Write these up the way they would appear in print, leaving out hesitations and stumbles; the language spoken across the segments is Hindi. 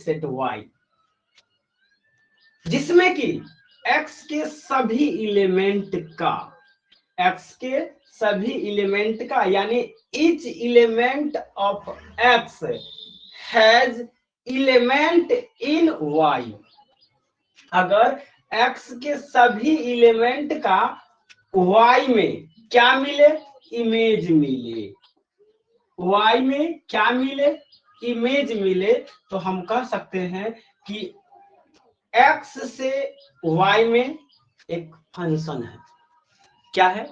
सेट y, जिसमें कि x के सभी एलिमेंट का, x के सभी एलिमेंट का, यानी each element of x has element in y। अगर x के सभी एलिमेंट का y में क्या मिले, इमेज मिले, y में क्या मिले, इमेज मिले, तो हम कह सकते हैं कि x से y में एक फंक्शन है। क्या है?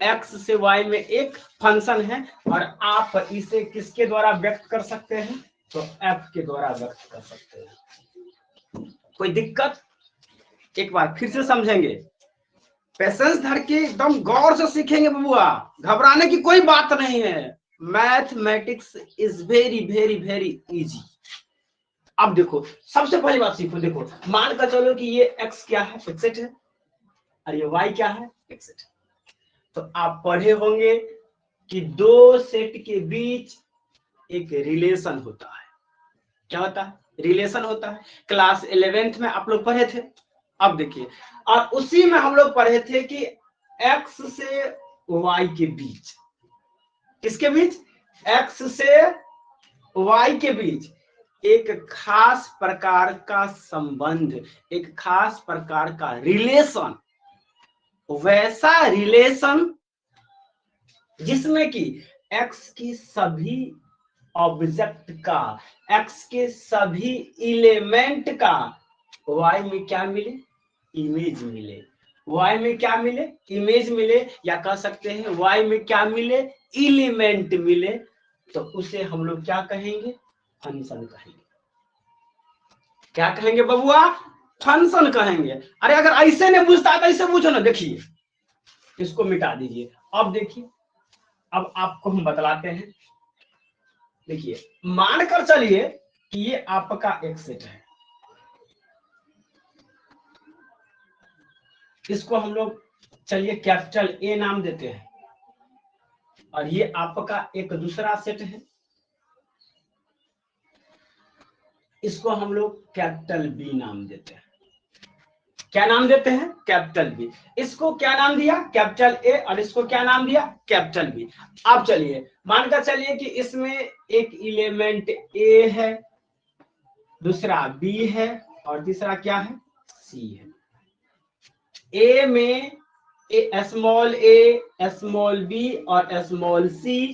x से y में एक फंक्शन है, और आप इसे किसके द्वारा व्यक्त कर सकते हैं? तो f के द्वारा व्यक्त कर सकते हैं। कोई दिक्कत? एक बार फिर से समझेंगे, पेशेंस धर के एकदम गौर से सीखेंगे बबुआ, घबराने की कोई बात नहीं है। Mathematics is very very very easy. अब देखो, सबसे पहली बात सीखो, देखो मान कर चलो कि ये x क्या है, एक सेट है, और ये y क्या है, एक सेट है। तो आप पढ़े होंगे कि दो सेट के बीच एक रिलेशन होता है। क्या होता है? रिलेशन होता है। क्लास 11th में आप लोग पढ़े थे। अब देखिए, और उसी में हम लोग पढ़े थे कि x से y के बीच, किसके बीच? x से y के बीच एक खास प्रकार का संबंध, एक खास प्रकार का रिलेशन, वैसा रिलेशन जिसमें कि x की सभी ऑब्जेक्ट का, x के सभी एलिमेंट का y में क्या मिले, इमेज मिले। y में क्या मिले, इमेज मिले, या कह सकते हैं y में क्या मिले, एलिमेंट मिले, तो उसे हम लोग क्या कहेंगे, फंक्शन कहेंगे। क्या कहेंगे बबुआ? फंक्शन कहेंगे। अरे अगर ऐसे नहीं पूछता तो ऐसे पूछो ना। देखिए, इसको मिटा दीजिए। अब देखिए, अब आपको हम बतलाते हैं। देखिए, मानकर चलिए कि ये आपका एक सेट है, इसको हम लोग चलिए कैपिटल ए नाम देते हैं, और ये आपका एक दूसरा सेट है, इसको हम लोग कैपिटल बी नाम देते हैं। क्या नाम देते हैं? Capital B. इसको क्या नाम दिया? कैपिटल ए, और इसको क्या नाम दिया? Capital B. अब चलिए मानकर चलिए कि इसमें एक एलिमेंट ए है, दूसरा बी है, और तीसरा क्या है? सी है। ए में स्मॉल ए, स्मॉल बी और स्मॉल सी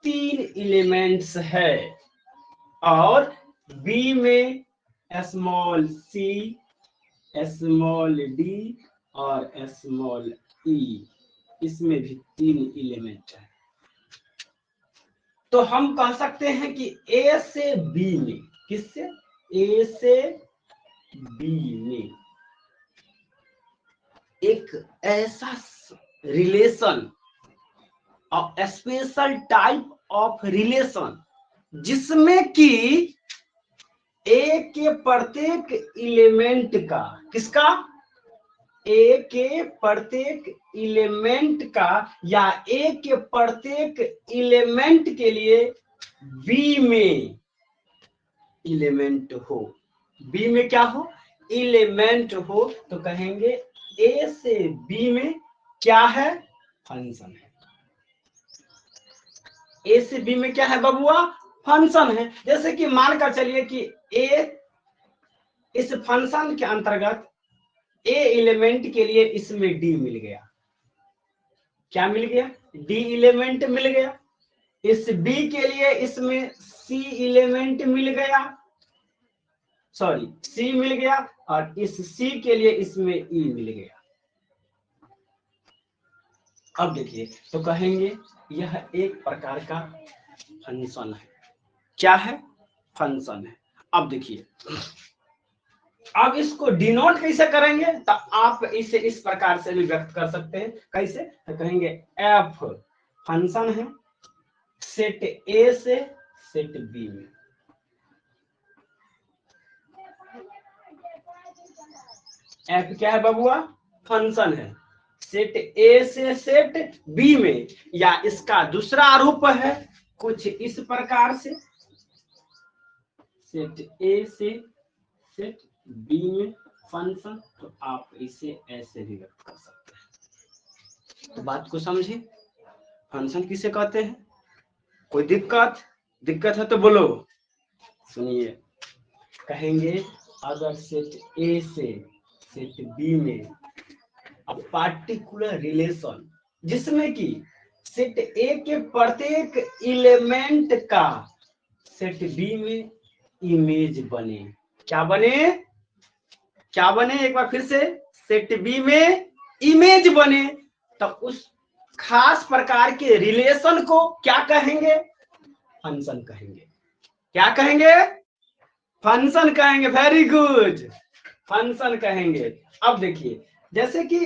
तीन एलिमेंट्स है, और बी में स्मॉल सी, स्मॉल डी और स्मॉल ई, इसमें भी तीन एलिमेंट है। तो हम कह सकते हैं कि ए से बी में, किससे? ए से बी में एक ऐसा relation, special type of relation, जिसमें कि ए के प्रत्येक एलिमेंट का, किसका? ए के प्रत्येक एलिमेंट का, या ए के प्रत्येक एलिमेंट के लिए बी में एलिमेंट हो, बी में क्या हो? एलिमेंट हो, तो कहेंगे ए से बी में क्या है? फंक्शन है। ए से बी में क्या है बबुआ? फंक्शन है। जैसे कि मानकर चलिए कि ए, इस फंक्शन के अंतर्गत ए एलिमेंट के लिए इसमें डी मिल गया। क्या मिल गया? डी एलिमेंट मिल गया। इस बी के लिए इसमें सी एलिमेंट मिल गया, सॉरी सी मिल गया, और इस सी के लिए इसमें ई मिल गया। अब देखिए, तो कहेंगे यह एक प्रकार का फंक्शन है। क्या है? फंक्शन है। अब देखिए, अब इसको डिनोट कैसे करेंगे? तो आप इसे इस प्रकार से भी व्यक्त कर सकते हैं। कैसे? तो कहेंगे एफ फंक्शन है सेट ए से सेट बी में। एफ क्या है बबुआ? फंक्शन है सेट ए से सेट बी में, या इसका दूसरा रूप है कुछ इस प्रकार से, सेट ए से सेट बी में फंक्शन, तो आप इसे ऐसे भी व्यक्त कर सकते हैं। तो बात को समझिए, फंक्शन किसे कहते हैं? कोई दिक्कत है तो बोलो। सुनिए, कहेंगे अगर सेट ए से सेट बी में अब पार्टिकुलर रिलेशन जिसमें कि सेट ए के प्रत्येक एलिमेंट का सेट बी में इमेज बने। क्या बने? क्या बने? एक बार फिर से, सेट बी में इमेज बने, तो उस खास प्रकार के रिलेशन को क्या कहेंगे? फंक्शन कहेंगे। क्या कहेंगे? फंक्शन कहेंगे। वेरी गुड, फंक्शन कहेंगे। अब देखिए, जैसे कि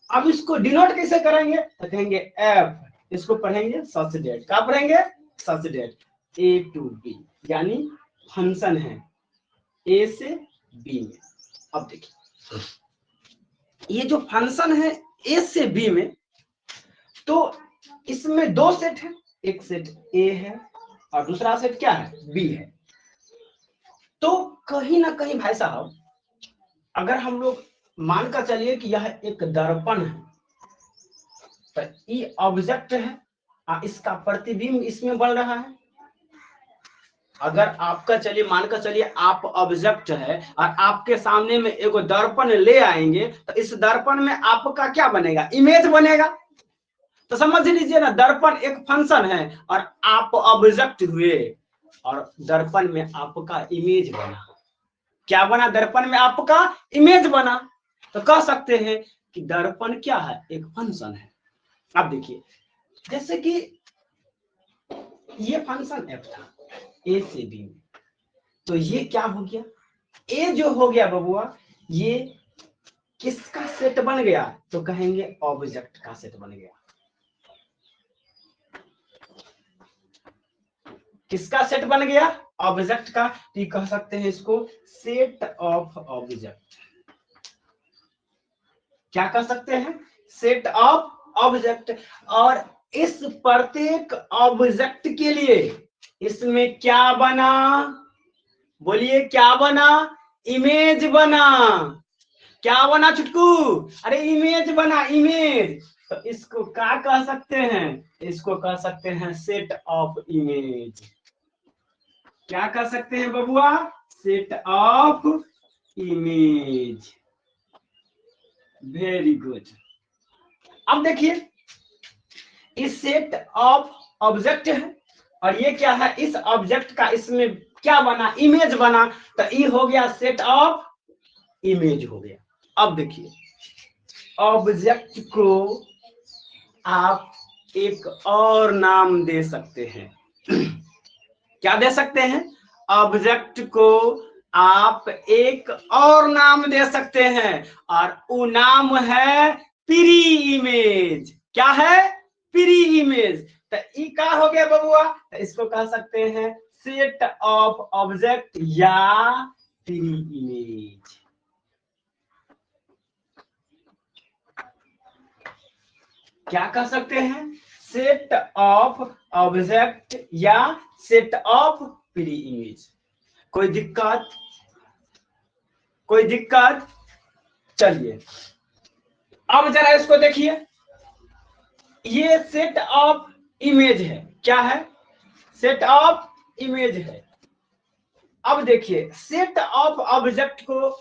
अब इसको डिनोट कैसे करेंगे? तो कहेंगे एफ, इसको पढ़ेंगे सच डेट। क्या पढ़ेंगे? सच डेट ए टू बी, यानी फंक्शन है ए से बी में। अब देखिए, ये जो फंक्शन है ए से बी में, तो इसमें दो सेट है, एक सेट ए है और दूसरा सेट क्या है? बी है। तो कहीं ना कहीं भाई साहब, अगर हम लोग मानकर चलिए कि यह एक दर्पण है, तो ये ऑब्जेक्ट है और इसका प्रतिबिंब इसमें बन रहा है। अगर आपका चलिए मानकर चलिए आप ऑब्जेक्ट है और आपके सामने में एगो दर्पण ले आएंगे, तो इस दर्पण में आपका क्या बनेगा? इमेज बनेगा। तो समझ लीजिए ना, दर्पण एक फंक्शन है और आप ऑब्जेक्ट हुए और दर्पण में आपका इमेज बना। क्या बना? दर्पण में आपका इमेज बना। तो कह सकते हैं कि दर्पण क्या है? एक फंक्शन है। अब देखिए, जैसे कि ये फंक्शन एफ था ए से बी में, तो ये क्या हो गया? ए जो हो गया बबुआ, ये किसका सेट बन गया? तो कहेंगे ऑब्जेक्ट का सेट बन गया। किसका सेट बन गया? ऑब्जेक्ट का। तो कह सकते हैं इसको सेट ऑफ ऑब्जेक्ट। क्या कह सकते हैं? Set of object. और इस प्रत्येक ऑब्जेक्ट के लिए इसमें क्या बना? बोलिए, क्या बना? इमेज बना। क्या बना चुटकू? अरे इमेज बना, इमेज। तो इसको क्या कह सकते हैं? इसको कह सकते हैं सेट ऑफ इमेज। क्या कह सकते हैं बबुआ? Set of image. Very good. अब देखिए, इस सेट ऑफ ऑब्जेक्ट है और ये क्या है? इस ऑब्जेक्ट का इसमें क्या बना? इमेज बना। तो ये हो गया सेट ऑफ इमेज हो गया। अब देखिए, ऑब्जेक्ट को आप एक और नाम दे सकते हैं। क्या दे सकते हैं? ऑब्जेक्ट को आप एक और नाम दे सकते हैं और वो नाम है प्री इमेज। क्या है? Pre image. तो ये क्या हो गया बबुआ? तो इसको कह सकते हैं सेट ऑफ ऑब्जेक्ट या प्री इमेज। क्या कह सकते हैं? सेट ऑफ ऑब्जेक्ट या सेट ऑफ प्री इमेज। कोई दिक्कत? कोई दिक्कत? चलिए, अब जरा इसको देखिए, ये सेट ऑफ इमेज है। क्या है? सेट ऑफ इमेज है। अब देखिए, सेट ऑफ ऑब्जेक्ट को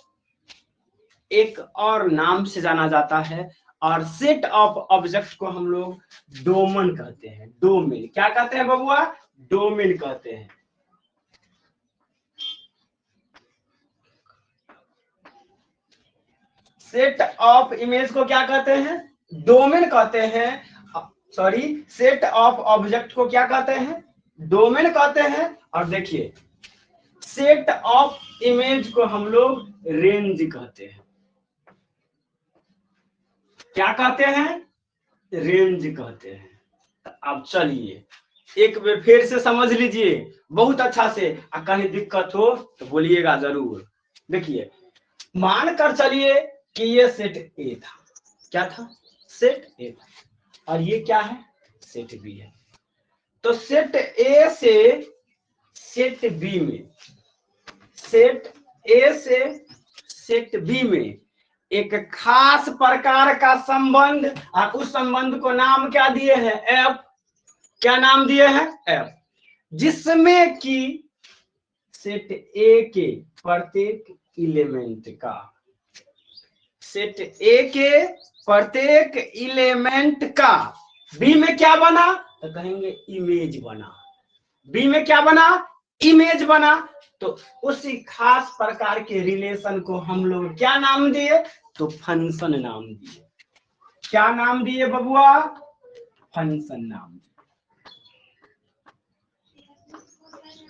एक और नाम से जाना जाता है और सेट ऑफ ऑब्जेक्ट को हम लोग डोमेन कहते हैं। डोमेन। क्या कहते हैं बबुआ? डोमेन कहते हैं। सेट ऑफ इमेज को क्या कहते हैं? डोमेन कहते हैं। सॉरी, सेट ऑफ ऑब्जेक्ट को क्या कहते हैं? डोमेन कहते हैं। और देखिए, सेट ऑफ इमेज को हम लोग रेंज कहते हैं। क्या कहते हैं? रेंज कहते हैं। अब चलिए एक बार फिर से समझ लीजिए बहुत अच्छा से, कहीं दिक्कत हो तो बोलिएगा जरूर। देखिए, मान कर चलिए कि ये सेट ए था। क्या था? सेट ए था। और ये क्या है? सेट बी है। तो सेट ए से सेट बी में सेट ए से सेट बी में एक खास प्रकार का संबंध, और उस संबंध को नाम क्या दिए हैं? एफ। क्या नाम दिए हैं? एफ। जिसमें कि सेट ए के प्रत्येक इलेमेंट का, सेट ए के प्रत्येक इलेमेंट का बी में क्या बना? तो कहेंगे इमेज बना। बी में क्या बना? इमेज बना। तो उसी खास प्रकार के रिलेशन को हम लोग क्या नाम दिए? तो फंक्शन नाम दिए। क्या नाम दिए बबुआ? फंक्शन नाम दिए।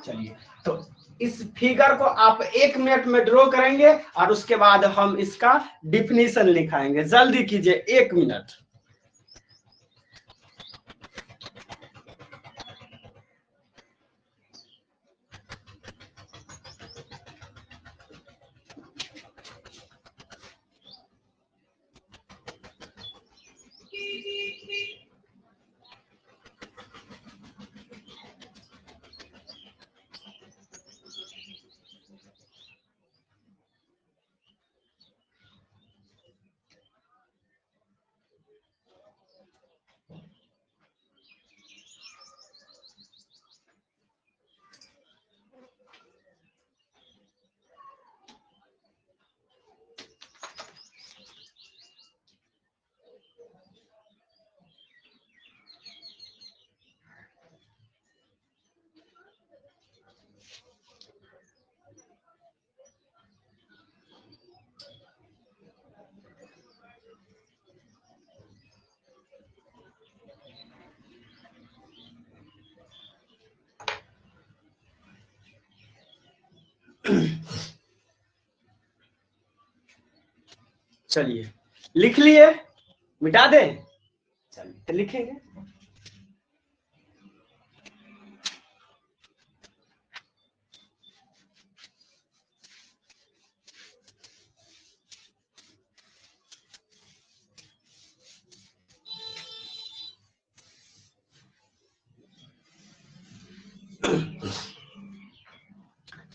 चलिए, तो इस फिगर को आप 1 मिनट में ड्रॉ करेंगे और उसके बाद हम इसका डिफिनीशन लिखाएंगे। जल्दी कीजिए, 1 मिनट। चलिए, लिख लिए? मिटा दे? चलिए, तो लिखेंगे।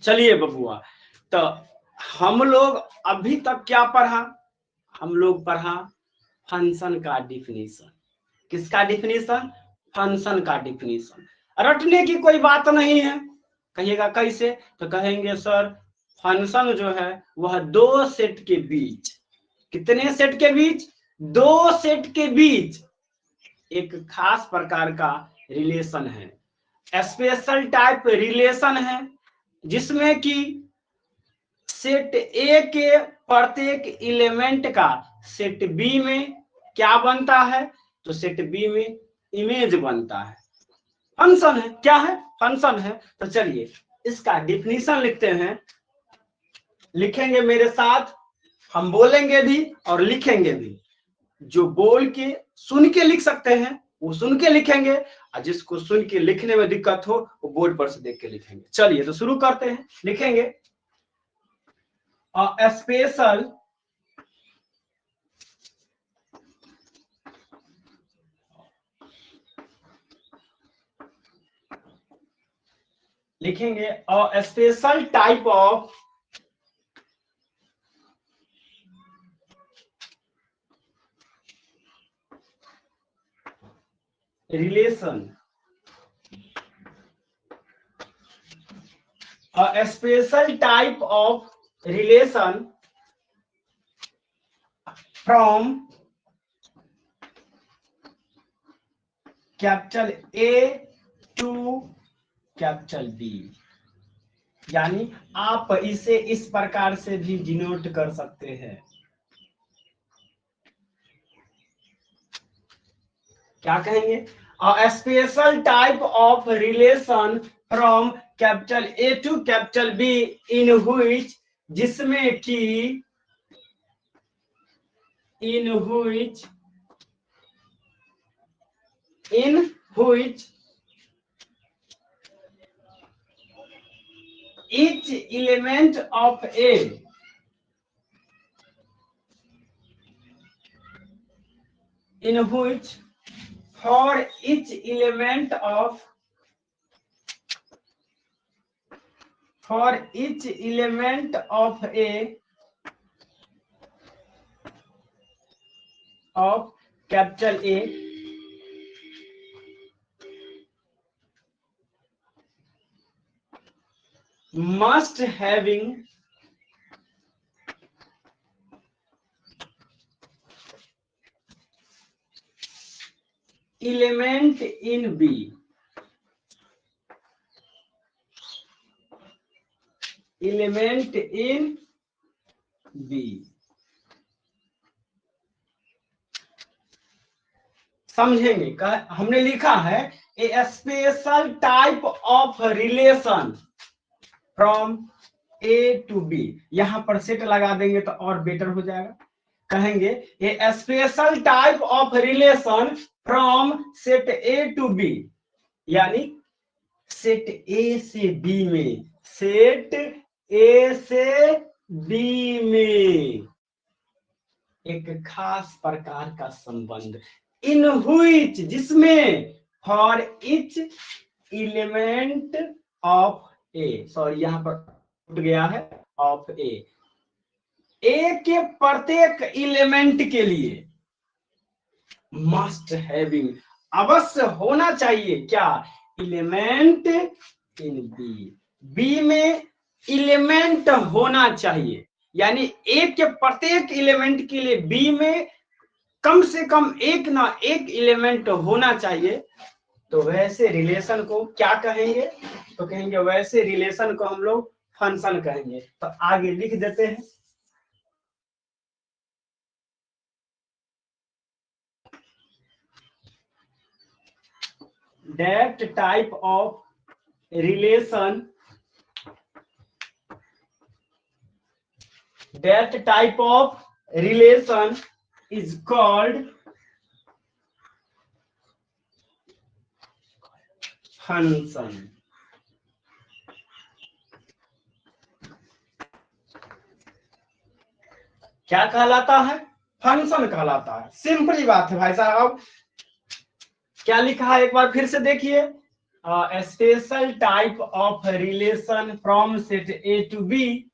चलिए बबुआ, तो हम लोग अभी तक क्या पढ़ा? हम लोग पढ़ा फंक्शन का डिफिनीशन। किसका डिफिनीशन? फंक्शन का डिफिनीशन। रटने की कोई बात नहीं है। कहिएगा कैसे? तो कहेंगे सर फंक्शन जो है वह दो सेट के बीच, कितने सेट के बीच? दो सेट के बीच एक खास प्रकार का रिलेशन है, स्पेशल टाइप रिलेशन है, जिसमें कि सेट ए के प्रत्येक इलेमेंट का सेट बी में क्या बनता है? तो सेट बी में इमेज बनता है। फंक्शन है। क्या है? फंक्शन है। तो चलिए इसका डिफिनीशन लिखते हैं। लिखेंगे मेरे साथ, हम बोलेंगे भी और लिखेंगे भी। जो बोल के सुन के लिख सकते हैं वो सुन के लिखेंगे, और जिसको सुन के लिखने में दिक्कत हो वो बोर्ड पर से देख के लिखेंगे। चलिए तो शुरू करते हैं। लिखेंगे स्पेशल लिखेंगे special type of relation, a special type of relation from capital A to capital B। यानी आप इसे इस प्रकार से भी डिनोट कर सकते हैं। क्या कहेंगे? a special type of relation from capital A to capital B in which, जिसमें कि in which each element of A in which for each element of for each element of capital A must having element in B, element in B। समझेंगे, हमने लिखा है a special type of relation from A to B, यहां पर सेट लगा देंगे तो और बेटर हो जाएगा। कहेंगे a special type of relation from set A to B, यानी सेट ए से बी में, सेट ए से बी में एक खास प्रकार का संबंध, इन व्हिच, जिसमें, for each element of A, sorry यहां पर उठ गया है ऑफ ए के प्रत्येक एलिमेंट के लिए मस्ट हैविंग, अवश्य होना चाहिए क्या, एलिमेंट इन बी, बी में एलिमेंट होना चाहिए, यानी ए के प्रत्येक एलिमेंट के लिए बी में कम से कम एक ना एक एलिमेंट होना चाहिए। तो वैसे रिलेशन को क्या कहेंगे, तो कहेंगे वैसे रिलेशन को हम लोग फंक्शन कहेंगे। तो आगे लिख देते हैं, that type of relation, that type of relation is called function। क्या कहलाता है, फंक्शन कहलाता है। सिंपल बात है भाई साहब। क्या लिखा है एक बार फिर से देखिए, special type of relation from set A to B,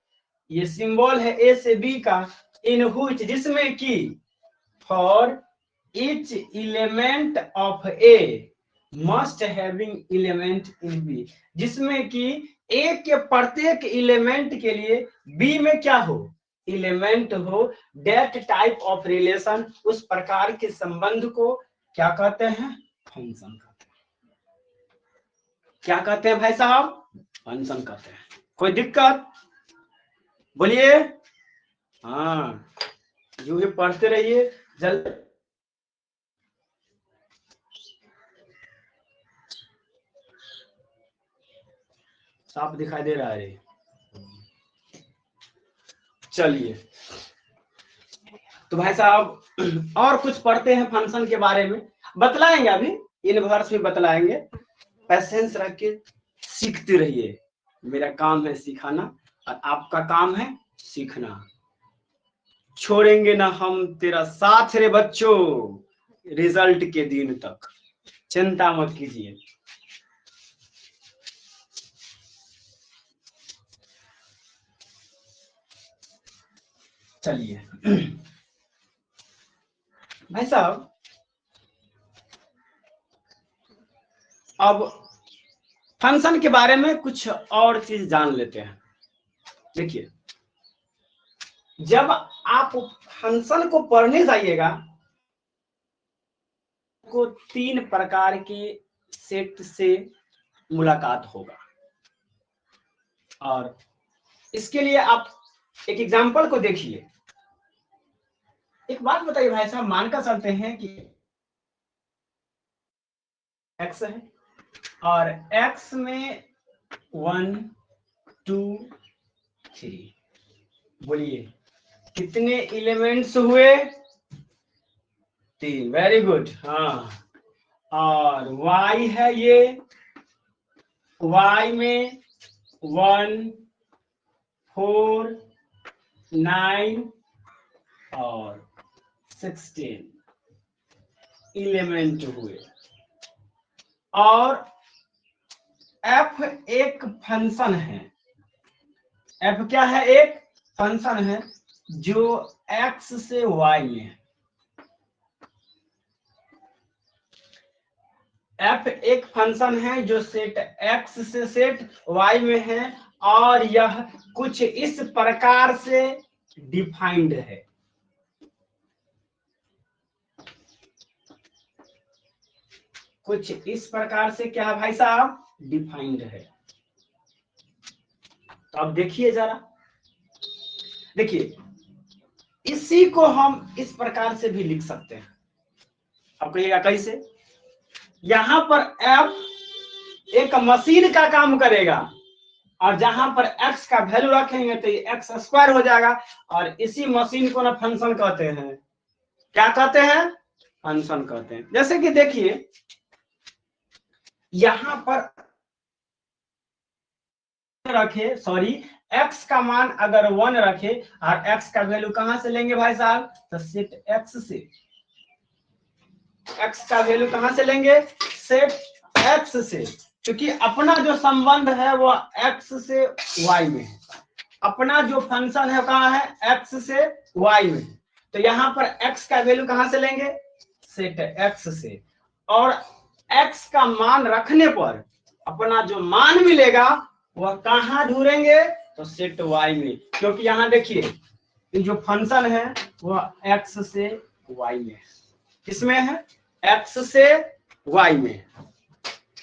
ये सिंबल है ए से बी का, इन व्हिच, जिसमें कि, for each element of A must having element in B, जिसमें कि ए के प्रत्येक एलिमेंट के लिए बी में क्या हो, एलिमेंट हो। दैट टाइप ऑफ रिलेशन, उस प्रकार के संबंध को क्या कहते हैं, फंक्शन कहते हैं। क्या कहते हैं भाई साहब, फंक्शन कहते हैं। कोई दिक्कत बोलिए, हाँ यूं ही पढ़ते रहिए जल्दी। साफ दिखाई दे रहा है, चलिए। तो भाई साहब और कुछ पढ़ते हैं फंक्शन के बारे में, बतलाएंगे, अभी इनवर्स भी बतलाएंगे। पेशेंस रख के सीखते रहिए, मेरा काम है सिखाना और आपका काम है सीखना। छोड़ेंगे ना हम तेरा साथ रे बच्चों, रिजल्ट के दिन तक, चिंता मत कीजिए। चलिए भाई साहब, अब फंक्शन के बारे में कुछ और चीज जान लेते हैं। देखिए, जब आप फंक्शन को पढ़ने जाइएगा को 3 प्रकार के सेट से मुलाकात होगा, और इसके लिए आप एक एग्जांपल को देखिए। एक बात बताइए भाई साहब, मानकर चलते हैं कि x है और x में 1 2 3, बोलिए कितने एलिमेंट्स हुए, 3, वेरी गुड। हाँ, और y है ये, y में 1 4 9 और 16 एलिमेंट हुए। और f एक फंक्शन है, एफ क्या है? एक फंक्शन है जो एक्स से वाई में है। एफ एक फंक्शन है जो सेट एक्स से सेट वाई में है और यह कुछ इस प्रकार से डिफाइंड है। कुछ इस प्रकार से क्या है भाई साहब? डिफाइंड है। तो अब देखिए जरा, देखिए इसी को हम इस प्रकार से भी लिख सकते हैं। अब कहिएगा कैसे? यहां पर एफ एक मशीन का काम करेगा और जहां पर एक्स का वैल्यू रखेंगे तो ये एक्स स्क्वायर हो जाएगा और इसी मशीन को ना फंक्शन कहते हैं। क्या कहते हैं? फंक्शन कहते हैं। जैसे कि देखिए यहां पर रखे, सॉरी, एक्स का मान अगर 1 रखे और एक्स का वैल्यू कहां से लेंगे भाई साहब? तो सेट एक्स से। एक्स का वैल्यू कहां से लेंगे? सेट एक्स से, क्योंकि अपना जो संबंध है वो एक्स से वाई में है। अपना जो फंक्शन है कहां है? एक्स से वाई में। तो यहां पर एक्स का वैल्यू कहां से लेंगे? सेट एक्स से। और एक्स का मान रखने पर अपना जो मान मिलेगा वह कहां ढूंढेंगे? तो सेट वाई में, क्योंकि यहां देखिए जो फंक्शन है वह एक्स से वाई में है। किसमें है? एक्स से वाई में।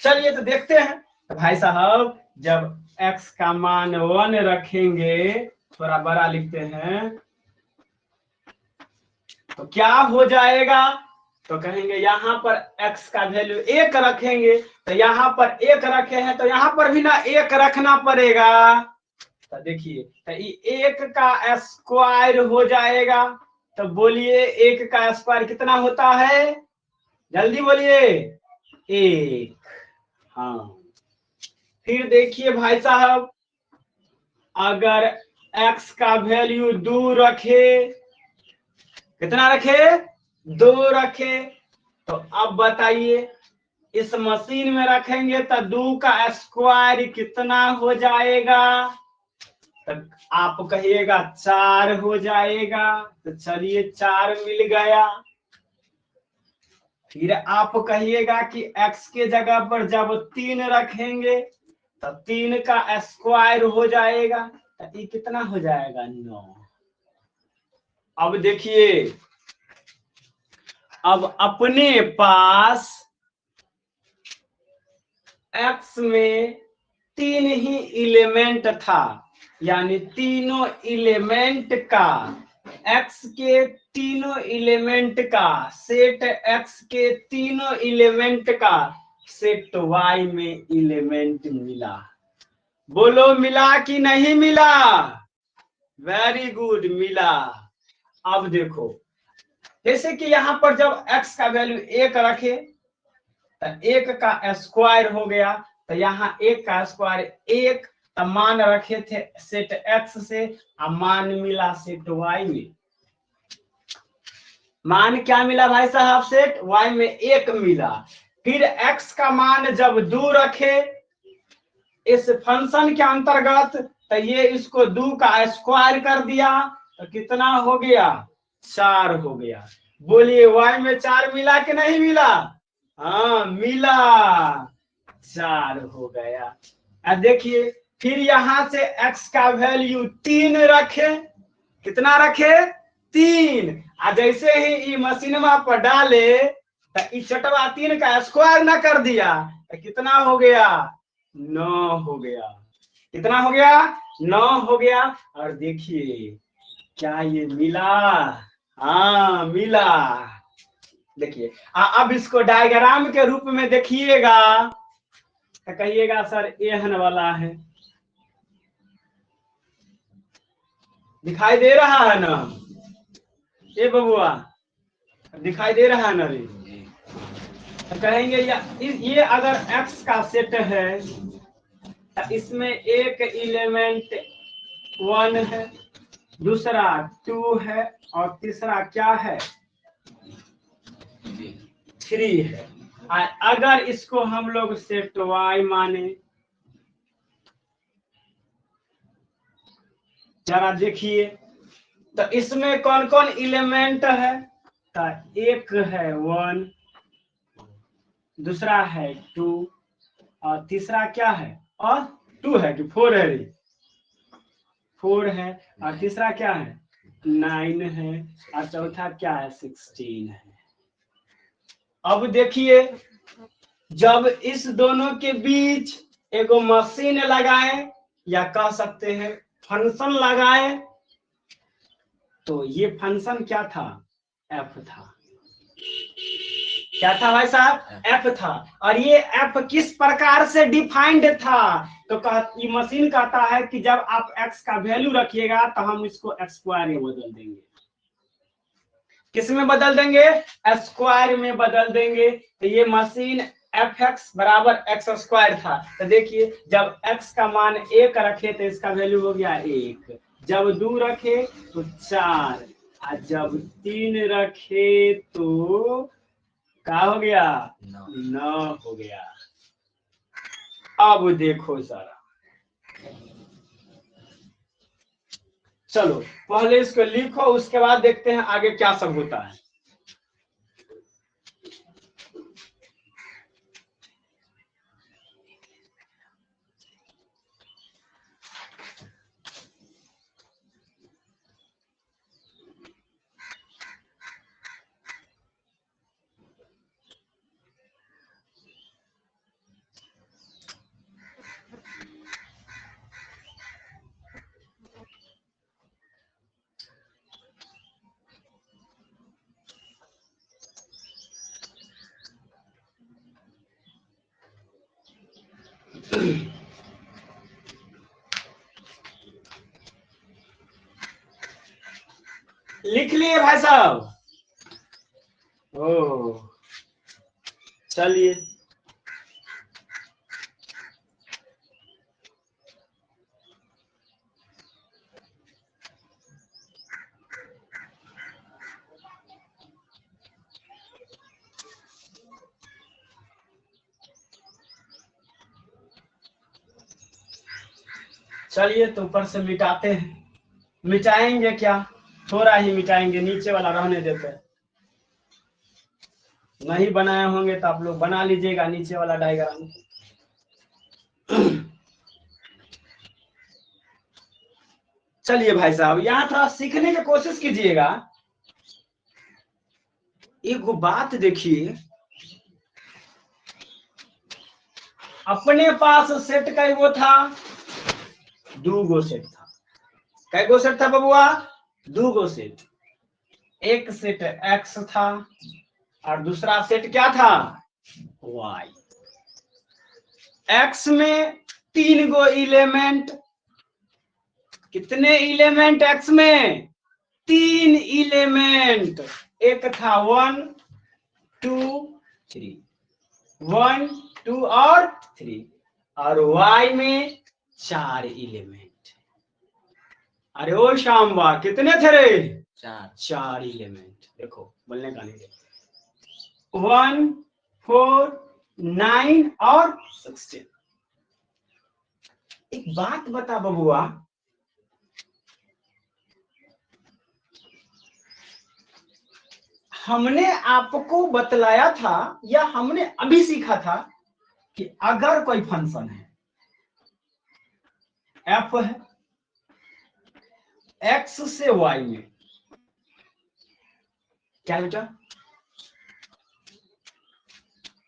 चलिए तो देखते हैं। तो भाई साहब जब एक्स का मान 1 रखेंगे, थोड़ा बड़ा लिखते हैं, तो क्या हो जाएगा? तो कहेंगे यहां पर x का वैल्यू 1 रखेंगे, तो यहां पर 1 रखे हैं तो यहां पर भी ना 1 रखना पड़ेगा। तो देखिए तो ये 1 का स्क्वायर हो जाएगा। तो बोलिए 1 का स्क्वायर कितना होता है? जल्दी बोलिए। 1। हाँ, फिर देखिए भाई साहब अगर x का वैल्यू 2 रखे, कितना रखे? 2 रखे, तो अब बताइए इस मशीन में रखेंगे तो 2 का स्क्वायर कितना हो जाएगा? तो आप कहिएगा 4 हो जाएगा। तो चलिए 4 मिल गया। फिर आप कहिएगा कि x के जगह पर जब 3 रखेंगे तो 3 का स्क्वायर हो जाएगा। तो ये कितना हो जाएगा? 9। अब देखिए अब अपने पास x में 3 ही एलिमेंट था, यानी तीनों एलिमेंट का, x के तीनों एलिमेंट का सेट, x के तीनों एलिमेंट का सेट y में एलिमेंट मिला। बोलो मिला कि नहीं मिला? वेरी गुड, मिला। अब देखो जैसे कि यहां पर जब x का वैल्यू 1 रखे तो 1 का स्क्वायर हो गया, तो यहाँ 1 का स्क्वायर 1, तो मान रखे थे सेट x से और मान मिला सेट y में। मान क्या मिला भाई साहब? सेट y में 1 मिला। फिर x का मान जब 2 रखे इस फंक्शन के अंतर्गत, तो ये इसको 2 का स्क्वायर कर दिया, तो कितना हो गया? 4 हो गया। बोलिए y में 4 मिला कि नहीं मिला? हाँ मिला, 4 हो गया। अब देखिए फिर यहां से x का वैल्यू 3 रखे, कितना रखे? 3। जैसे ही मशीनमा पर डाले तो चटवा 3 का स्क्वायर ना कर दिया, तो कितना हो गया? 9 हो गया। कितना हो गया? 9 हो गया। और देखिए क्या ये मिला? हाँ मिला। देखिए अब इसको डायग्राम के रूप में देखिएगा तो कहिएगा सर एहन वाला है, दिखाई दे रहा है ना? ये बबुआ दिखाई दे रहा है ना रे? तो कहेंगे ये अगर x का सेट है तो इसमें एक एलिमेंट 1 है, दूसरा 2 है और तीसरा क्या है? 3 है। अगर इसको हम लोग सेट y माने जरा देखिए तो इसमें कौन कौन एलिमेंट है। तो एक है 1, दूसरा है 2 और तीसरा क्या है, और 2 है कि 4 है, 4 है और तीसरा क्या है 9 है और चौथा क्या है 16 है। अब देखिए जब इस दोनों के बीच एगो मशीन लगाए या कह सकते हैं फंक्शन लगाए, तो ये फंक्शन क्या था, एफ था। क्या था भाई साहब, एफ था। और ये एफ किस प्रकार से डिफाइंड था, तो ये मशीन कहता है कि जब आप एक्स का वैल्यू रखिएगा तो हम इसको एक्स स्क्वायर में बदल देंगे। किस में बदल देंगे, स्क्वायर में बदल देंगे। तो ये मशीन एफ एक्स बराबर एक्स स्क्वायर था। तो देखिए जब एक्स का मान 1 रखे तो इसका वैल्यू हो गया 1, जब 2 रखे तो 4 और जब 3 रखे तो क्या हो गया 9 हो गया। अब देखो जरा, चलो पहले इसको लिखो उसके बाद देखते हैं आगे क्या सब होता है। लिख लिए भाई साहब, ओ चलिए चलिए तो ऊपर से मिटाते हैं। मिटाएंगे क्या, थोड़ा ही मिटाएंगे, नीचे वाला रहने देते हैं। नहीं बनाए होंगे तो आप लोग बना लीजिएगा नीचे वाला डायग्राम। चलिए भाई साहब यहाँ थोड़ा सीखने की कोशिश कीजिएगा। एक बात देखिए, अपने पास सेट का वो था, 2 गो सेट था। कै गो सेट था बबुआ, 2 गो सेट। एक सेट एक्स था और दूसरा सेट क्या था, वाई। एक्स में 3 गो इलेमेंट, कितने इलेमेंट एक्स में, 3 इलेमेंट। एक था 1 2 3, 1 2 और 3। और वाई में 4 इलेमेंट। अरे ओ शामबा कितने थे रे, 4 इलेमेंट। देखो बोलने का नहीं, 1 4 9 और 16। एक बात बता बबुआ, हमने आपको बतलाया था या हमने अभी सीखा था कि अगर कोई फंक्शन है एफ है एक्स से वाई में, क्या बेटा,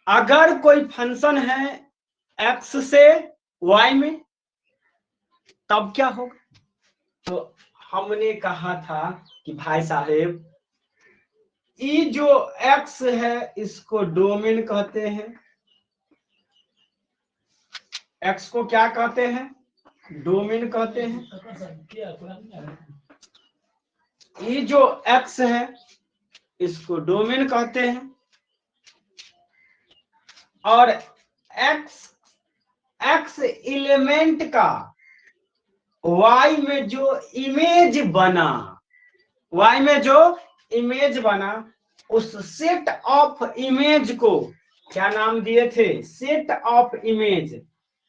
अगर कोई फंक्शन है एक्स से वाई में तब क्या होगा। तो हमने कहा था कि भाई साहेब ये जो एक्स है इसको डोमेन कहते हैं। एक्स को क्या कहते हैं, डोमेन कहते हैं। ये जो एक्स है इसको डोमेन कहते हैं। और एक्स एलिमेंट का वाई में जो इमेज बना, वाई में जो इमेज बना, उस सेट ऑफ इमेज को क्या नाम दिए थे, सेट ऑफ इमेज।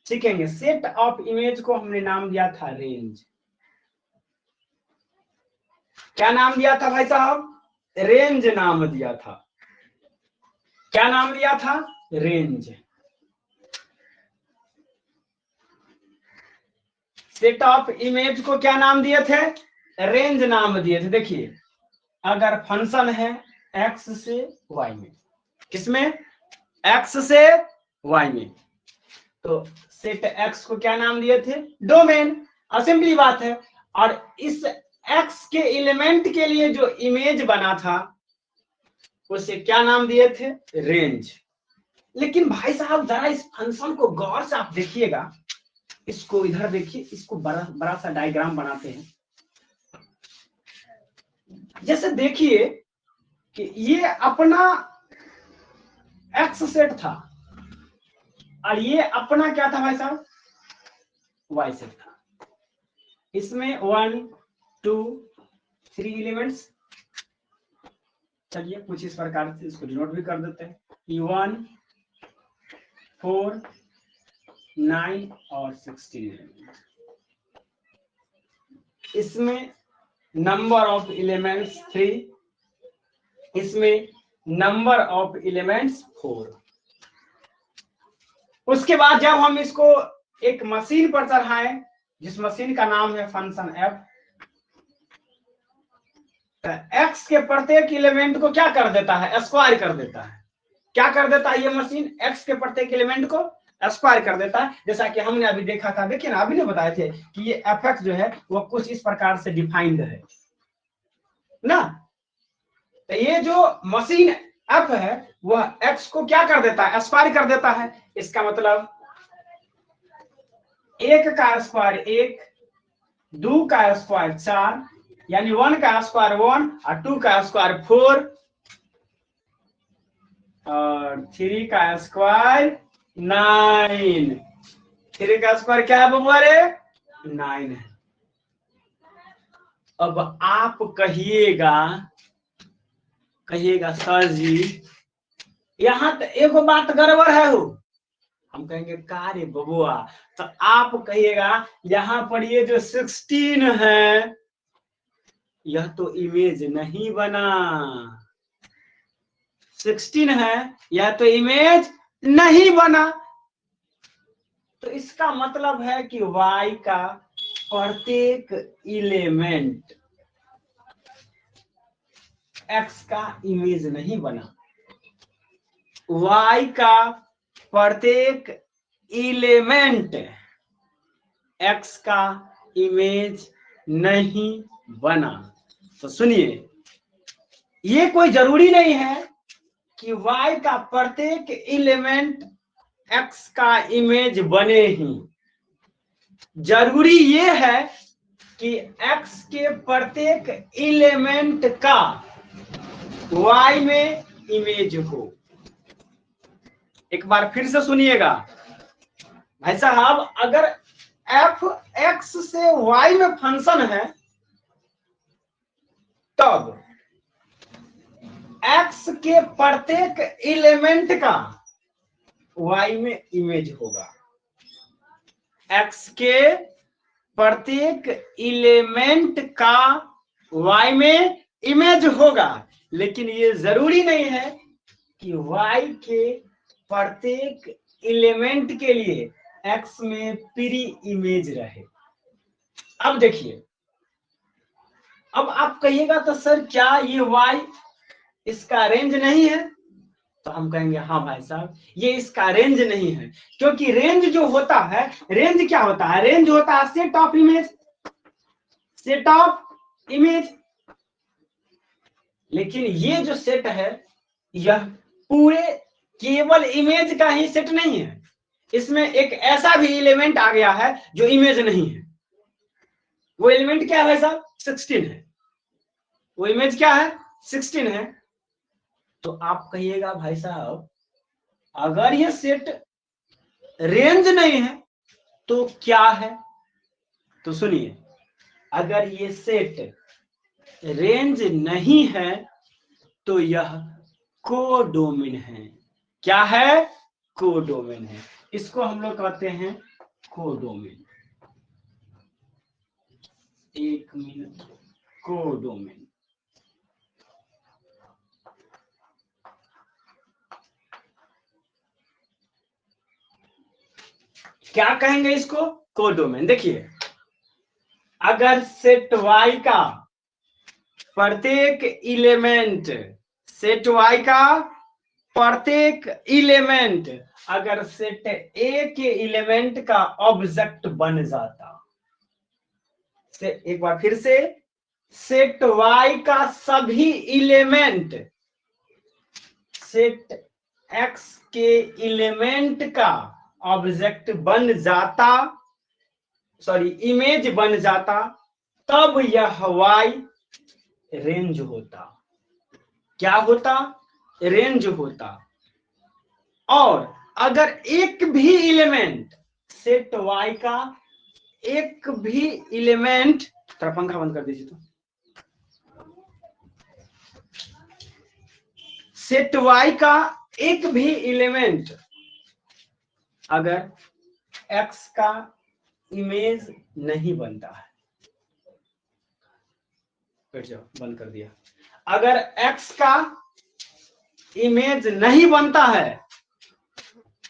सीखेंगे, सेट ऑफ इमेज को हमने नाम दिया था रेंज। क्या नाम दिया था भाई साहब? रेंज नाम दिया था। क्या नाम दिया था? रेंज। सेट ऑफ इमेज को क्या नाम दिए थे? रेंज नाम दिए थे। देखिए, अगर फंक्शन है x से y में, किसमें? x से y में, तो सेट x को क्या नाम दिए थे? डोमेन। सिंपली बात है। और इस x के एलिमेंट के लिए जो इमेज बना था उसे क्या नाम दिए थे? रेंज। लेकिन भाई साहब जरा इस फंक्शन को गौर से आप देखिएगा, इसको इधर देखिए, इसको बड़ा बड़ा सा डायग्राम बनाते हैं। जैसे देखिए कि ये अपना एक्स सेट था और ये अपना क्या था भाई साहब? वाई सेट था। इसमें 1 2 3 एलिमेंट्स। चलिए कुछ इस प्रकार से इसको डिनोट भी कर देते हैं। 1 4 9 और 16। इसमें नंबर ऑफ एलिमेंट्स 3, इसमें नंबर ऑफ एलिमेंट्स 4। उसके बाद जब हम इसको एक मशीन पर चढ़ाएं, जिस मशीन का नाम है फंक्शन एफ, एक्स के प्रत्येक एलिमेंट को क्या कर देता है? स्क्वायर कर देता है। क्या कर देता है ये मशीन? एक्स के प्रत्येक एलिमेंट को स्क्वायर कर देता है। जैसा कि हमने अभी देखा था, देखिए ना, अभी ने बताए थे कि ये एफ एक्स जो है वो कुछ इस प्रकार से डिफाइंड है ना। तो ये जो मशीन एफ है वह एक्स को क्या कर देता है? स्क्वायर कर देता है। इसका मतलब 1 का स्क्वायर 1, 2 का स्क्वायर 4, यानी 1 का स्क्वायर 1 और 2 का स्क्वायर 4 और 3 का स्क्वायर 9। 3 का स्क्वायर क्या है बबुआ रे? 9 है। अब आप कहिएगा सर जी यहाँ तो एगो बात गड़बड़ है हो। हम कहेंगे का रे बबुआ? तो आप कहिएगा यहाँ पर ये जो 16 है यह तो इमेज नहीं बना। 16 है, यह तो इमेज नहीं बना। तो इसका मतलब है कि y का प्रत्येक एलिमेंट x का इमेज नहीं बना। y का प्रत्येक एलिमेंट x का इमेज नहीं बना। तो सुनिए, ये कोई जरूरी नहीं है कि y का प्रत्येक एलिमेंट x का इमेज बने ही। जरूरी ये है कि x के प्रत्येक एलिमेंट का y में इमेज हो। एक बार फिर से सुनिएगा भाई साहब, अगर f x से y में फंक्शन है तब x के प्रत्येक एलिमेंट का y में इमेज होगा। x के प्रत्येक एलिमेंट का y में इमेज होगा, लेकिन ये जरूरी नहीं है कि y के प्रत्येक एलिमेंट के लिए x में प्री इमेज रहे। अब देखिए, अब आप कहिएगा तो सर क्या ये y इसका रेंज नहीं है? तो हम कहेंगे हाँ भाई साहब, ये इसका रेंज नहीं है, क्योंकि रेंज जो होता है, रेंज क्या होता है? रेंज होता है set of image, set of image. लेकिन ये जो सेट है यह पूरे केवल इमेज का ही सेट नहीं है, इसमें एक ऐसा भी एलिमेंट आ गया है जो इमेज नहीं है। वो एलिमेंट क्या है साहब? 16 है। वो इमेज क्या है? 16 है। तो आप कहिएगा भाई साहब, अगर ये सेट रेंज नहीं है तो क्या है? तो सुनिए, अगर ये सेट रेंज नहीं है तो यह कोडोमेन है। क्या है? कोडोमेन है। इसको हम लोग कहते हैं कोडोमेन। एक मिनट, कोडोमेन। क्या कहेंगे इसको? कोडोमेन। देखिए, अगर सेट वाई का प्रत्येक इलेमेंट, सेट वाई का प्रत्येक इलेमेंट अगर सेट ए के इलेमेंट का ऑब्जेक्ट बन जाता, से एक बार फिर से, सेट वाई का सभी इलेमेंट सेट एक्स के इलेमेंट का ऑब्जेक्ट बन जाता, सॉरी इमेज बन जाता, तब यह वाई रेंज होता। क्या होता? रेंज होता। और अगर एक भी इलेमेंट, सेट वाई का एक भी इलेमेंट, थोड़ा पंखा बंद कर दीजिए तो, सेट वाई का एक भी इलेमेंट अगर एक्स का इमेज नहीं बनता है, बैठ जाओ, बंद कर दिया, अगर एक्स का इमेज नहीं बनता है,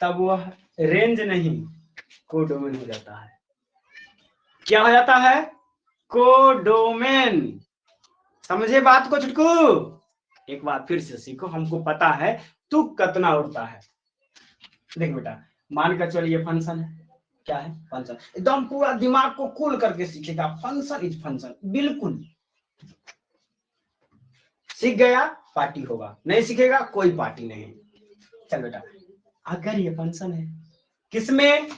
तब वह रेंज नहीं कोडोमेन हो जाता है। क्या हो जाता है? कोडोमेन। समझे बात को छुटकू? एक बार फिर से सीखो, हमको पता है तू कितना उड़ता है। देख बेटा, मान कर चलिए फंक्शन है, क्या है? फंक्शन। एकदम पूरा दिमाग को कूल करके सीखेगा, फंक्शन इज फंक्शन, बिल्कुल सीख गया पार्टी होगा, नहीं सीखेगा कोई पार्टी नहीं। चल बेटा, अगर ये फंक्शन है किसमें?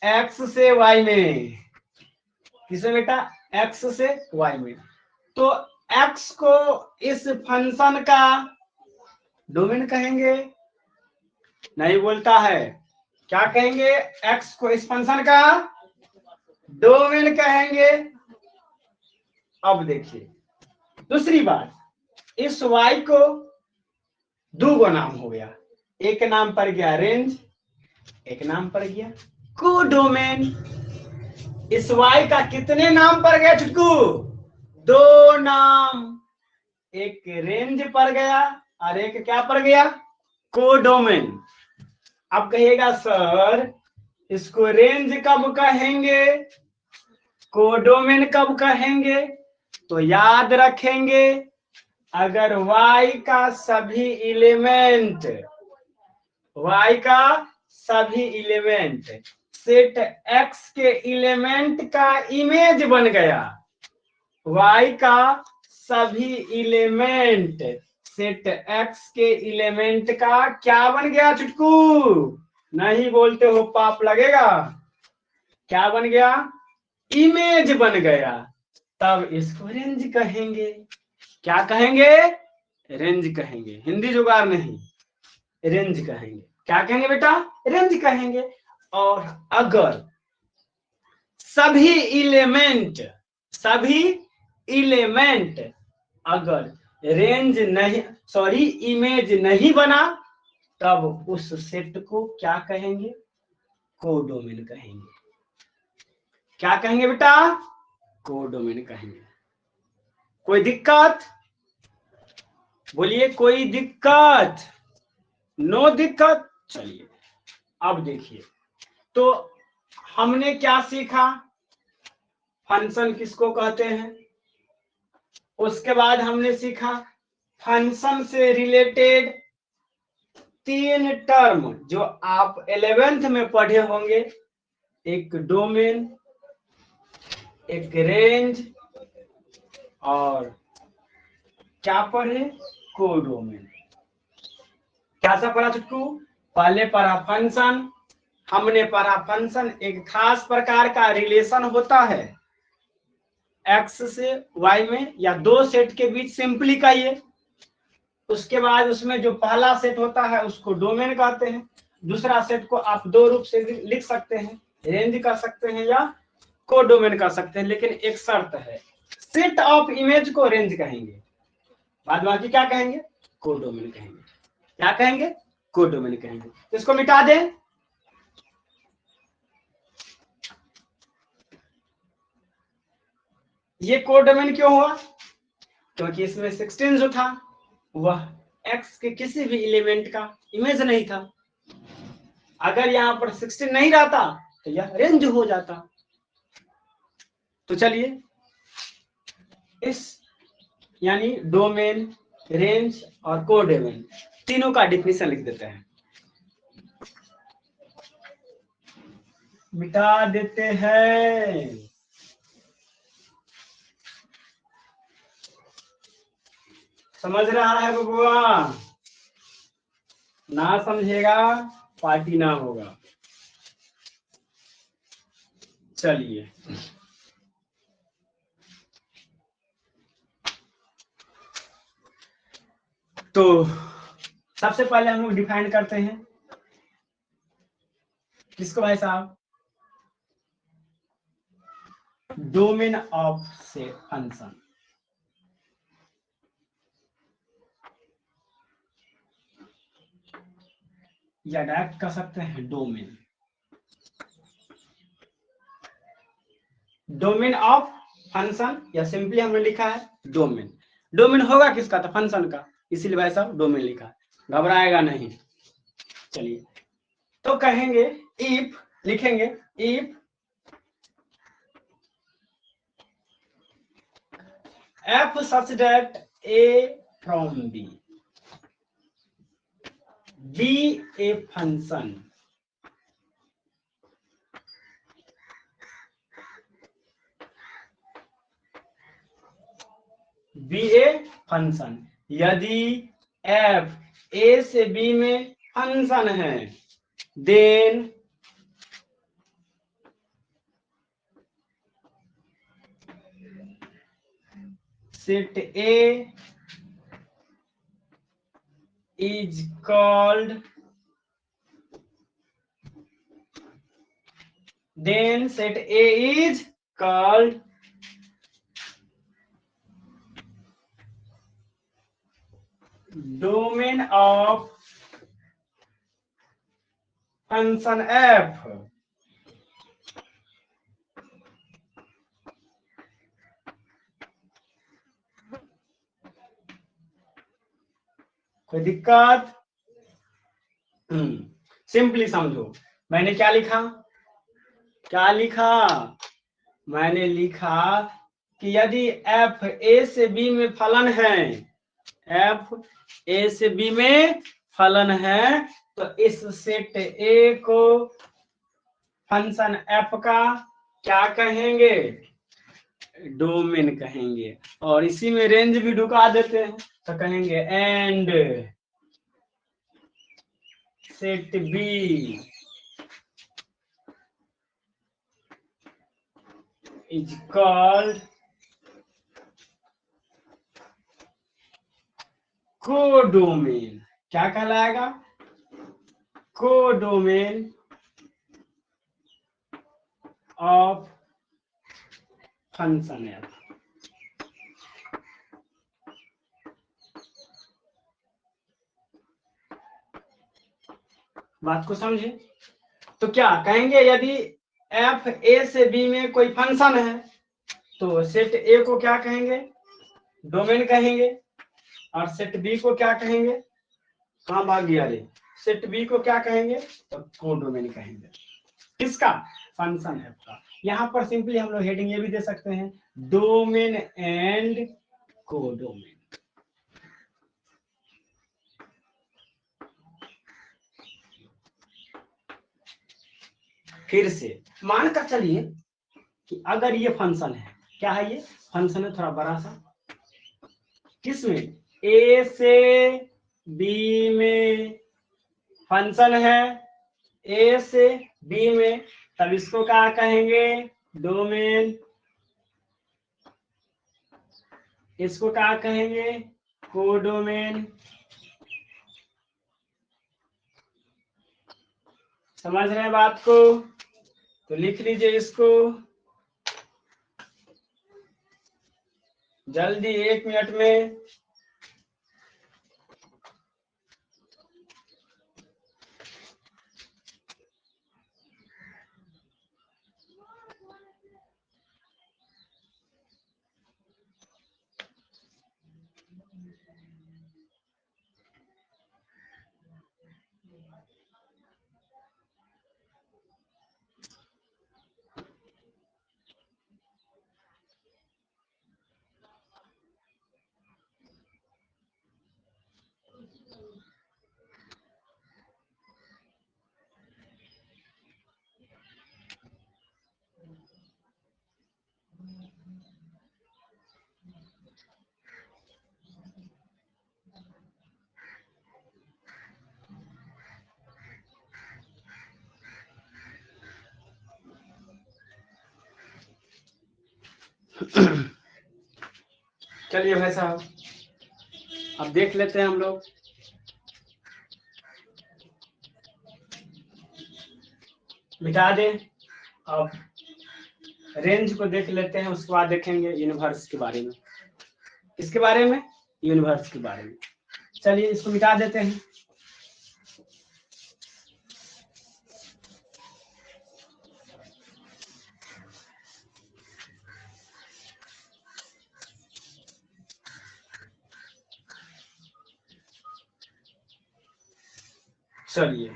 एक्स से वाई में। किसमें बेटा? एक्स से वाई में। तो एक्स को इस फंक्शन का डोमेन कहेंगे? नहीं बोलता है। क्या कहेंगे? एक्स को इस फंक्शन का डोमेन कहेंगे। अब देखिए दूसरी बात, इस वाई को दो नाम हो गया, एक नाम पर गया रेंज, एक नाम पर गया कोडोमेन। इस वाई का कितने नाम पर गया छुटकू? दो नाम, एक रेंज पर गया और एक क्या पर गया? कोडोमेन। अब कहिएगा सर इसको रेंज कब कहेंगे, कोडोमेन कब कहेंगे? तो याद रखेंगे, अगर y का सभी इलेमेंट, y का सभी इलेमेंट सेट x के इलेमेंट का इमेज बन गया, y का सभी इलेमेंट सेट x के इलेमेंट का क्या बन गया चुटकू? नहीं बोलते हो पाप लगेगा। क्या बन गया? इमेज बन गया, तब इसको रेंज कहेंगे। क्या कहेंगे? रेंज कहेंगे। हिंदी जुगाड़ नहीं, रेंज कहेंगे। क्या कहेंगे बेटा? रेंज कहेंगे। और अगर सभी इलेमेंट अगर रेंज नहीं, सॉरी इमेज नहीं बना, तब उस सेट को क्या कहेंगे? कोडोमेन कहेंगे। क्या कहेंगे बेटा? कोडोमेन कहेंगे। कोई दिक्कत? बोलिए कोई दिक्कत? नो दिक्कत। चलिए अब देखिए, तो हमने क्या सीखा? फंक्शन किसको कहते हैं, उसके बाद हमने सीखा फंक्शन से रिलेटेड तीन टर्म जो आप 11th में पढ़े होंगे, एक डोमेन, एक रेंज और क्या पढ़े? कोडोमेन। क्या सा पढ़ा चुटकू? पहले पढ़ा फंक्शन, हमने पढ़ा फंक्शन एक खास प्रकार का रिलेशन होता है एक्स से वाई में या दो सेट के बीच, सिंपली कहिए। उसके बाद उसमें जो पहला सेट होता है उसको डोमेन कहते हैं, दूसरा सेट को आप दो रूप से लिख सकते हैं, रेंज कर सकते हैं या कोडोमेन कर सकते हैं, लेकिन एक शर्त है, सेट ऑफ इमेज को रेंज कहेंगे, बाद बाकी क्या कहेंगे? कोडोमेन कहेंगे। क्या कहेंगे? कोडोमेन कहेंगे। इसको मिटा दें। ये कोडोमेन क्यों हुआ? क्योंकि इसमें 16 जो था वह x के किसी भी एलिमेंट का इमेज नहीं था। अगर यहाँ पर 16 नहीं रहता तो यह रेंज हो जाता। तो चलिए इस यानी डोमेन, रेंज और कोडोमेन तीनों का डिफिनेशन लिख देते हैं, मिटा देते हैं। समझ रहा है बबुआ? ना समझेगा पार्टी ना होगा। चलिए तो सबसे पहले हम लोग डिफाइन करते हैं किसको भाई साहब? डोमेन ऑफ से फंक्शन। या डायरेक्ट कर सकते हैं डोमेन, डोमेन ऑफ फंक्शन, या सिंपली हमने लिखा है डोमेन। डोमेन होगा किसका? तो फंक्शन का, इसीलिए भाई साहब डोमेन लिखा है, घबराएगा नहीं। चलिए तो कहेंगे इफ, लिखेंगे if f such that a from b be a function, be a function, यदि f a से b में फंक्शन है, then set a is called, then set a is called domain of function f। कोई दिक्कत? सिंपली समझो, मैंने क्या लिखा? क्या लिखा? मैंने लिखा कि यदि f a से b में फलन है, f a से b में फलन है, तो इस सेट a को फंक्शन f का क्या कहेंगे? डोमेन कहेंगे। और इसी में रेंज भी ढुका देते हैं, तो कहेंगे and set b is called codomain. क्या कहलाएगा? Codomain of function F. बात को समझे? तो क्या कहेंगे? यदि एफ ए से बी में कोई फंक्शन है, तो सेट ए को क्या कहेंगे? डोमेन कहेंगे। और सेट बी को क्या कहेंगे? कहाँ भाग गया रे? सेट बी को क्या कहेंगे? तो कोडोमेन कहेंगे। किसका? फंक्शन एफ का। यहाँ पर सिंपली हम लोग हेडिंग ये भी दे सकते हैं, डोमेन एंड कोडोमेन। फिर से मानकर चलिए कि अगर ये फंक्शन है, क्या है ये? फंक्शन है थोड़ा बड़ा सा, किसमें? ए से बी में फंक्शन है, ए से बी में, तब इसको क्या कहेंगे? डोमेन। इसको क्या कहेंगे? कोडोमेन। समझ रहे हैं बात को? तो लिख लीजिए इसको जल्दी, 1 मिनट में। चलिए भाई साहब, अब देख लेते हैं हम लोग। मिटा दें। अब रेंज को देख लेते हैं, उसके बाद देखेंगे यूनिवर्स के बारे में। किसके बारे में? यूनिवर्स के बारे में। चलिए इसको मिटा देते हैं। चलिए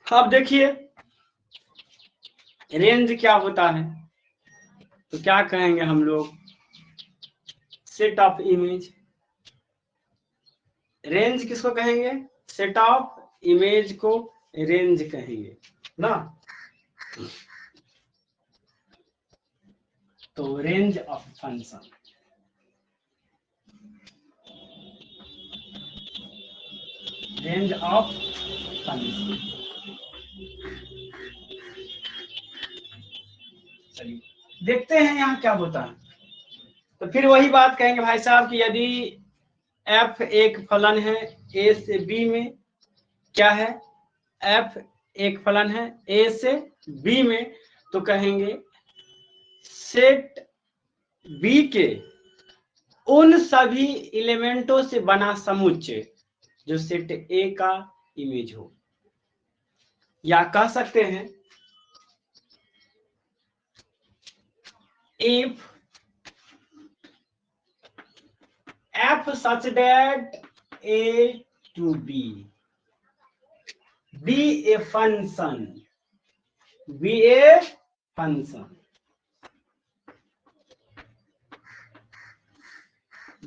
अब देखिए रेंज क्या होता है, तो क्या कहेंगे हम लोग? Set of image. रेंज किसको कहेंगे? सेट ऑफ इमेज को रेंज कहेंगे ना। तो range of function, range of function. चलिए देखते हैं यहाँ क्या होता है। तो फिर वही बात कहेंगे भाई साहब कि यदि f एक फलन है a से b में, क्या है? f एक फलन है a से b में, तो कहेंगे सेट b के उन सभी एलिमेंटों से बना समुच्चय जो सेट a का इमेज हो। या कह सकते हैं if f such that a to b be a function, be a function,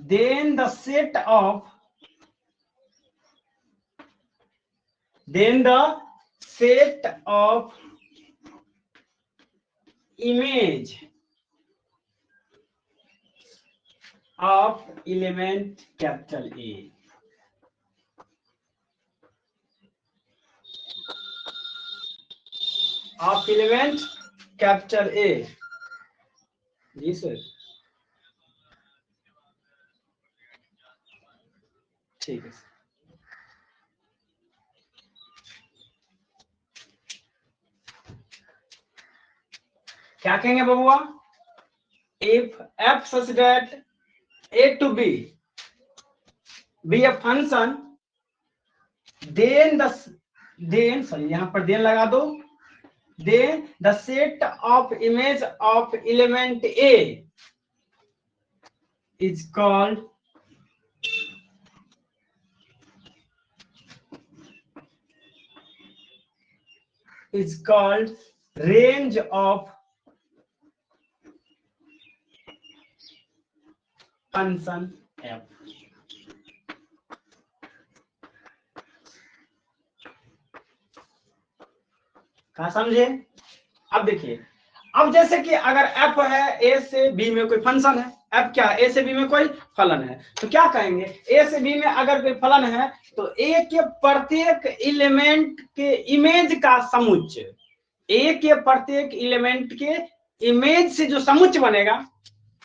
then the set of image of element capital A, of element capital A। जी सर, ठीक है। क्या कहेंगे बबुआ? if f such that a to b be a function, then sorry यहाँ पर then लगा दो, then the set of image of element A is called range of function f। कहा समझे? अब देखिए, अब जैसे कि अगर f है a से b में कोई फंक्शन है, f क्या है? a से b में कोई फलन है, तो क्या कहेंगे? a से b में अगर कोई फलन है तो a के प्रत्येक एलिमेंट के इमेज का समुच्चय, a के प्रत्येक एलिमेंट के इमेज से जो समुच्चय बनेगा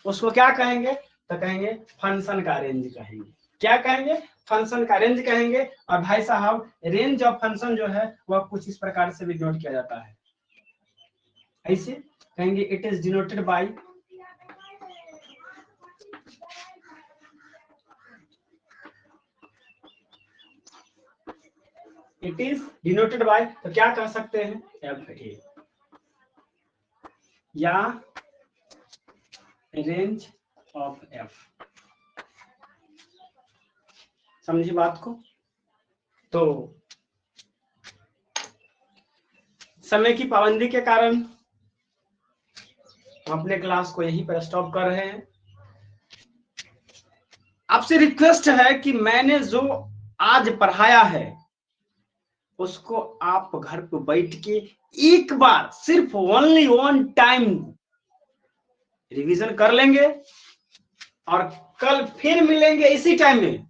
उसको क्या कहेंगे? तो कहेंगे फंक्शन का रेंज कहेंगे। क्या कहेंगे? फंक्शन का रेंज कहेंगे। और भाई साहब रेंज ऑफ फंक्शन जो है वह कुछ इस प्रकार से भी नोट किया जाता है, ऐसे कहेंगे इट इज डिनोटेड बाय तो क्या कह सकते हैं? एफ ए या रेंज ऑफ एफ। समझी बात को? तो समय की पाबंदी के कारण हम अपने क्लास को यहीं पर स्टॉप कर रहे हैं। आपसे रिक्वेस्ट है कि मैंने जो आज पढ़ाया है उसको आप घर पे बैठ के एक बार सिर्फ ओनली वन टाइम रिवीजन कर लेंगे और कल फिर मिलेंगे इसी टाइम में।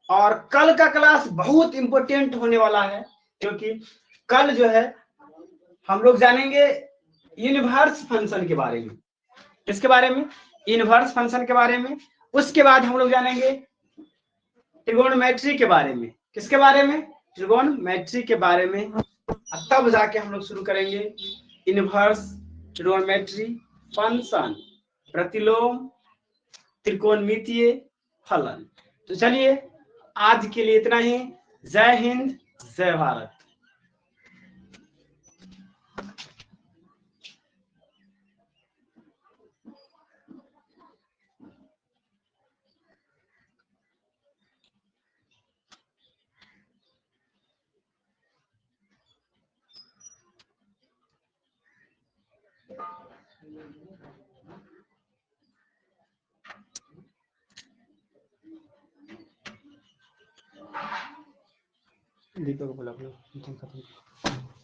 और कल का क्लास बहुत इंपॉर्टेंट होने वाला है, क्योंकि कल जो है हम लोग जानेंगे इनवर्स फंक्शन के बारे में। किसके बारे में? इनवर्स फंक्शन के बारे में। उसके बाद हम लोग जानेंगे ट्रिगोनोमेट्री के बारे में। किसके बारे में? ट्रिगोनोमेट्री के बारे में। तब जाके हम लोग शुरू करेंगे इनवर्स, ट्रिगोनोमेट्री, फंक्शन, प्रतिलोम, त्रिकोणमितीय फलन। तो चलिए आज के लिए इतना ही। जय हिंद, जय भारत। दीपक बोला खत्म।